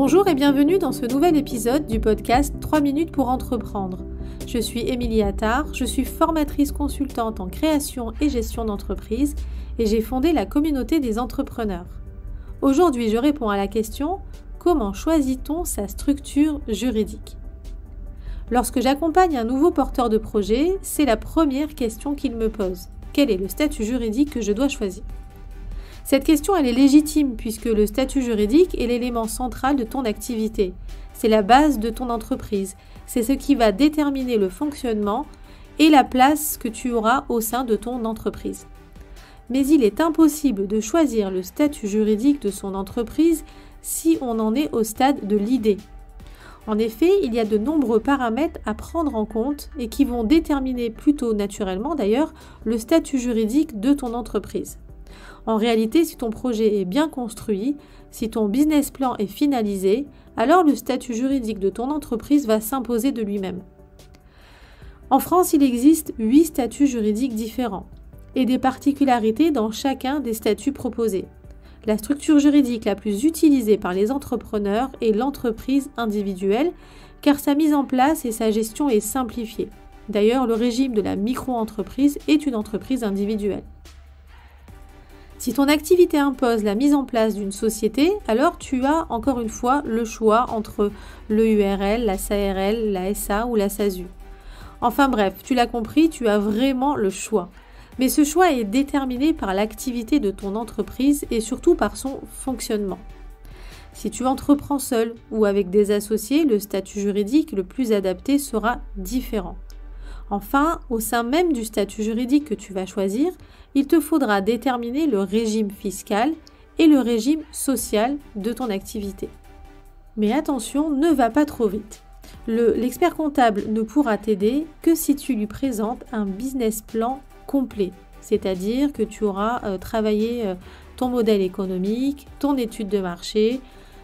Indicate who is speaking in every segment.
Speaker 1: Bonjour et bienvenue dans ce nouvel épisode du podcast 3 minutes pour entreprendre. Je suis Émilie Attard, je suis formatrice consultante en création et gestion d'entreprise et j'ai fondé la communauté des entrepreneurs. Aujourd'hui, je réponds à la question « Comment choisit-on sa structure juridique ?» Lorsque j'accompagne un nouveau porteur de projet, c'est la première question qu'il me pose. Quel est le statut juridique que je dois choisir ? Cette question, elle est légitime puisque le statut juridique est l'élément central de ton activité. C'est la base de ton entreprise. C'est ce qui va déterminer le fonctionnement et la place que tu auras au sein de ton entreprise. Mais il est impossible de choisir le statut juridique de son entreprise si on en est au stade de l'idée. En effet, il y a de nombreux paramètres à prendre en compte et qui vont déterminer plutôt naturellement d'ailleurs le statut juridique de ton entreprise. En réalité, si ton projet est bien construit, si ton business plan est finalisé, alors le statut juridique de ton entreprise va s'imposer de lui-même. En France, il existe 8 statuts juridiques différents et des particularités dans chacun des statuts proposés. La structure juridique la plus utilisée par les entrepreneurs est l'entreprise individuelle, car sa mise en place et sa gestion est simplifiée. D'ailleurs, le régime de la micro-entreprise est une entreprise individuelle. Si ton activité impose la mise en place d'une société, alors tu as encore une fois le choix entre le URL, la SARL, la SA ou la SASU. Enfin bref, tu l'as compris, tu as vraiment le choix. Mais ce choix est déterminé par l'activité de ton entreprise et surtout par son fonctionnement. Si tu entreprends seul ou avec des associés, le statut juridique le plus adapté sera différent. Enfin, au sein même du statut juridique que tu vas choisir, il te faudra déterminer le régime fiscal et le régime social de ton activité. Mais attention, ne va pas trop vite. L'expert comptable ne pourra t'aider que si tu lui présentes un business plan complet, c'est-à-dire que tu auras travaillé ton modèle économique, ton étude de marché,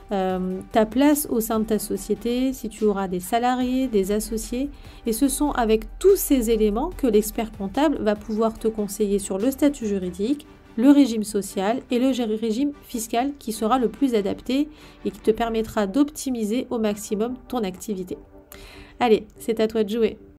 Speaker 1: ta place au sein de ta société, si tu auras des salariés, des associés. Et ce sont avec tous ces éléments que l'expert comptable va pouvoir te conseiller sur le statut juridique, le régime social et le régime fiscal qui sera le plus adapté et qui te permettra d'optimiser au maximum ton activité. Allez, c'est à toi de jouer.